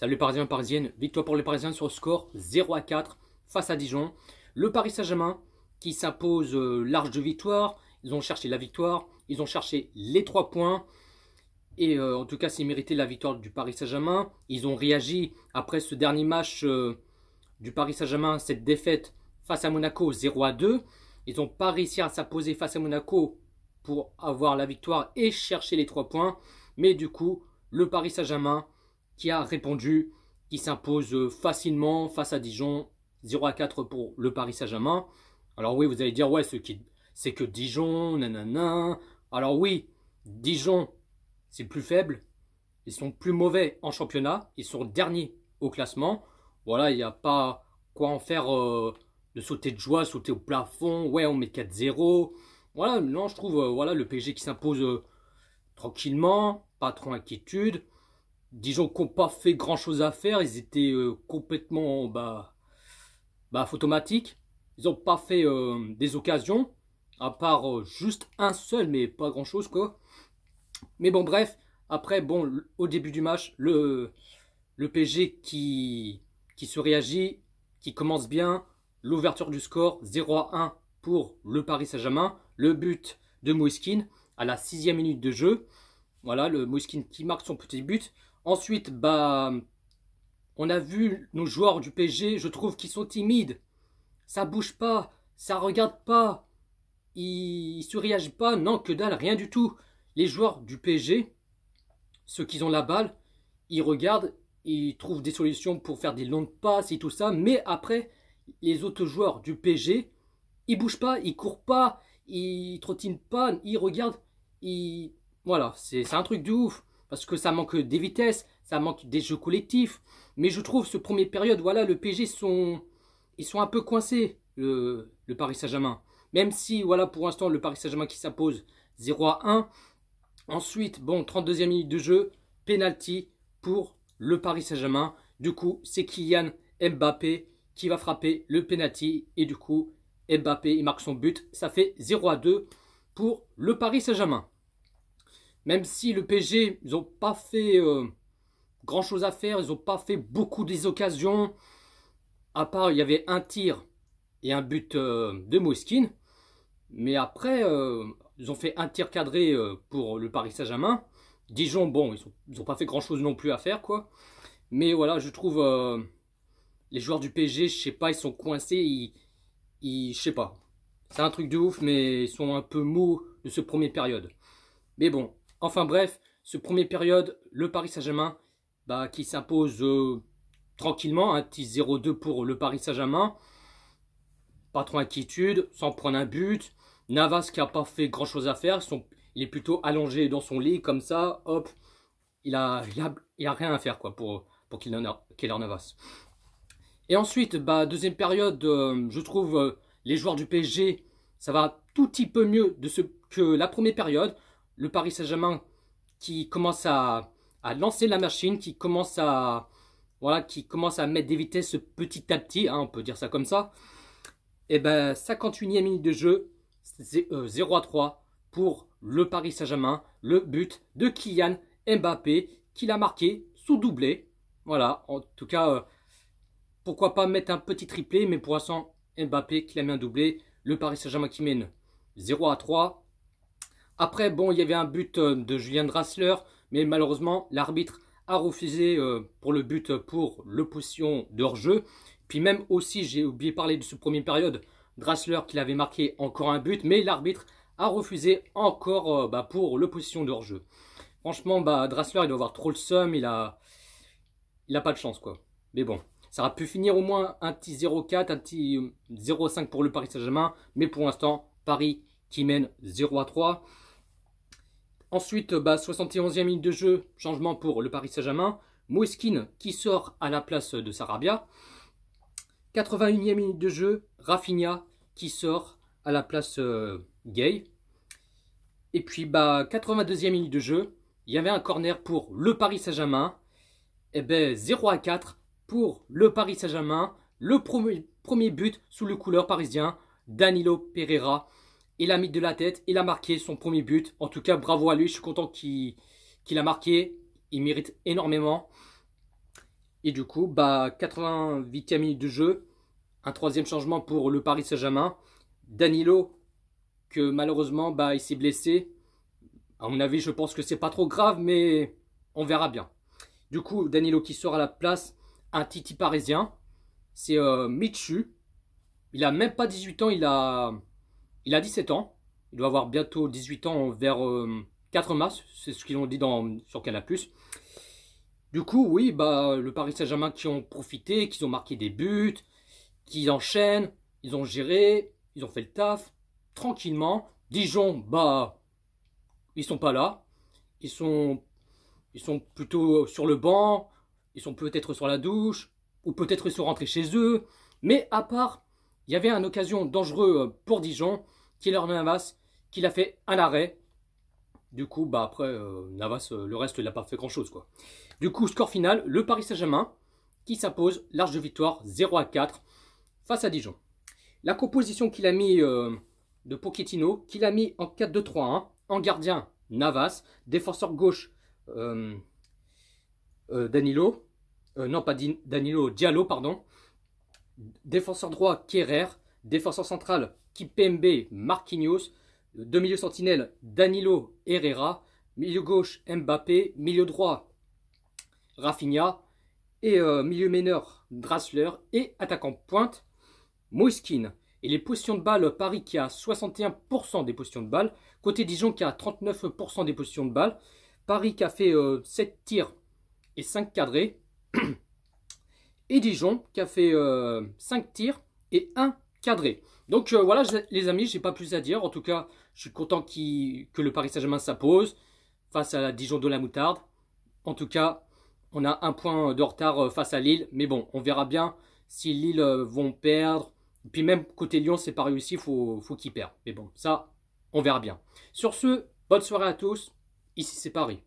Salut Parisiens, Parisiennes, victoire pour les Parisiens sur le score 0-4 face à Dijon. Le Paris Saint-Germain qui s'impose large de victoire. Ils ont cherché la victoire, ils ont cherché les 3 points. Et en tout cas, c'est mérité la victoire du Paris Saint-Germain. Ils ont réagi après ce dernier match du Paris Saint-Germain, cette défaite face à Monaco 0-2. Ils n'ont pas réussi à s'imposer face à Monaco pour avoir la victoire et chercher les 3 points. Mais du coup, le Paris Saint-Germain qui a répondu, qui s'impose facilement face à Dijon, 0-4 pour le Paris Saint-Germain. Alors oui, vous allez dire, ouais, c'est que Dijon, nanana. Alors oui, Dijon, c'est plus faible. Ils sont plus mauvais en championnat. Ils sont derniers au classement. Voilà, il n'y a pas quoi en faire de sauter de joie, sauter au plafond. Ouais, on met 4-0. Voilà, non, je trouve voilà, le PSG qui s'impose tranquillement, pas trop inquiétude. Dijon qui n'ont pas fait grand chose à faire, ils étaient complètement automatiques. Ils n'ont pas fait des occasions, à part juste un seul, mais pas grand chose quoi. Mais bon, bref, après, bon, au début du match, le PSG qui se réagit, qui commence bien, l'ouverture du score 0-1 pour le Paris Saint-Germain, le but de Moïskine à la 6e minute de jeu. Voilà, le Moïskine qui marque son petit but. Ensuite, on a vu nos joueurs du PSG, je trouve qu'ils sont timides. Ça bouge pas, ça regarde pas, ils se réagissent pas, non, que dalle, rien du tout. Les joueurs du PSG, ceux qui ont la balle, ils regardent, ils trouvent des solutions pour faire des longues passes et tout ça, mais après, les autres joueurs du PSG, ils bougent pas, ils courent pas, ils trottinent pas, ils regardent, voilà, c'est un truc de ouf. Parce que ça manque des vitesses, ça manque des jeux collectifs. Mais je trouve ce premier période, voilà, le PSG ils sont un peu coincés, le Paris Saint-Germain. Même si, voilà, pour l'instant, le Paris Saint-Germain qui s'impose 0-1. Ensuite, bon, 32e minute de jeu, penalty pour le Paris Saint-Germain. Du coup, c'est Kylian Mbappé qui va frapper le penalty. Et du coup, Mbappé, il marque son but. Ça fait 0-2 pour le Paris Saint-Germain. Même si le PSG, ils n'ont pas fait grand chose à faire, ils n'ont pas fait beaucoup des occasions. À part, il y avait un tir et un but de Moïskine. Mais après, ils ont fait un tir cadré pour le Paris Saint-Germain. Dijon, bon, ils n'ont pas fait grand chose non plus à faire, quoi. Mais voilà, je trouve les joueurs du PSG, je sais pas, ils sont coincés, je sais pas. C'est un truc de ouf, mais ils sont un peu mous de ce premier période. Mais bon, enfin bref, ce premier période, le Paris Saint-Germain qui s'impose tranquillement, un petit 0-2 pour le Paris Saint-Germain. Pas trop inquiétude, sans prendre un but. Navas qui n'a pas fait grand chose à faire, il est plutôt allongé dans son lit comme ça, hop, il a rien à faire quoi pour Keylor Navas. Et ensuite, deuxième période, je trouve les joueurs du PSG, ça va tout petit peu mieux que la première période. Le Paris Saint-Germain qui commence à lancer la machine, qui commence à mettre des vitesses petit à petit, hein, on peut dire ça comme ça. Et 51e minute de jeu, 0-3 pour le Paris Saint-Germain. Le but de Kylian Mbappé qui l'a marqué sous doublé. Voilà, en tout cas, pourquoi pas mettre un petit triplé, mais pour l'instant, Mbappé qui l'a mis un doublé. Le Paris Saint-Germain qui mène 0-3. Après, bon, il y avait un but de Julian Draxler, mais malheureusement, l'arbitre a refusé pour le but pour l'opposition de hors-jeu. Puis même aussi, j'ai oublié de parler de ce premier période, Draxler qui avait marqué encore un but, mais l'arbitre a refusé encore pour l'opposition de hors-jeu. Franchement, Draxler, il doit avoir trop le seum, il a pas de chance, quoi. Mais bon, ça aurait pu finir au moins un petit 0-4, un petit 0-5 pour le Paris Saint-Germain, mais pour l'instant, Paris qui mène 0-3. Ensuite, 71e minute de jeu, changement pour le Paris Saint-Germain. Moïskine qui sort à la place de Sarabia. 81e minute de jeu, Rafinha qui sort à la place Gay. Et puis 82e minute de jeu, il y avait un corner pour le Paris Saint-Germain. Et 0-4 pour le Paris Saint-Germain. Le premier but sous le couleur parisien, Danilo Pereira. Il a mis de la tête, il a marqué son premier but. En tout cas, bravo à lui, je suis content qu'il a marqué. Il mérite énormément. Et du coup, bah, 88e minute de jeu, un troisième changement pour le Paris Saint-Germain. Danilo, que malheureusement, bah, il s'est blessé. À mon avis, je pense que c'est pas trop grave, mais on verra bien. Du coup, Danilo qui sort à la place, un Titi parisien, c'est Michu. Il a même pas 18 ans, il a 17 ans. Il doit avoir bientôt 18 ans vers 4 mars, c'est ce qu'ils ont dit sur Canal+. Du coup, oui, bah, le Paris Saint-Germain qui ont profité, qui ont marqué des buts, qui enchaînent, ils ont géré, ils ont fait le taf, tranquillement. Dijon, bah, ils sont pas là. Ils sont, ils sont plutôt sur le banc, ils sont peut-être sur la douche, ou peut-être ils sont rentrés chez eux. Mais à part, il y avait une occasion dangereuse pour Dijon, Keylor Navas, qui a fait un arrêt. Du coup, bah après, Navas, le reste, il n'a pas fait grand-chose, quoi. Du coup, score final, le Paris Saint-Germain qui s'impose, large de victoire, 0-4 face à Dijon. La composition qu'il a mis de Pochettino, qu'il a mis en 4-2-3-1, en gardien, Navas, défenseur gauche, Danilo, non pas Danilo, Diallo, pardon, défenseur droit, Kerrer, défenseur central, Kipembe, Marquinhos, deux milieux sentinelles, Danilo, Herrera, milieu gauche, Mbappé, milieu droit, Rafinha, et milieu meneur, Draxler, et attaquant pointe, Moiskin. Et les positions de balle, Paris qui a 61% des positions de balle, côté Dijon qui a 39% des positions de balle, Paris qui a fait 7 tirs et 5 cadrés, et Dijon qui a fait 5 tirs et 1 cadré. Donc voilà les amis, j'ai pas plus à dire. En tout cas, je suis content que le Paris Saint-Germain s'impose face à la Dijon de la moutarde. En tout cas, on a un point de retard face à Lille. Mais bon, on verra bien si Lille vont perdre. Puis même côté Lyon, c'est pas réussi, faut qu'ils perdent. Mais bon, ça, on verra bien. Sur ce, bonne soirée à tous. Ici c'est Paris.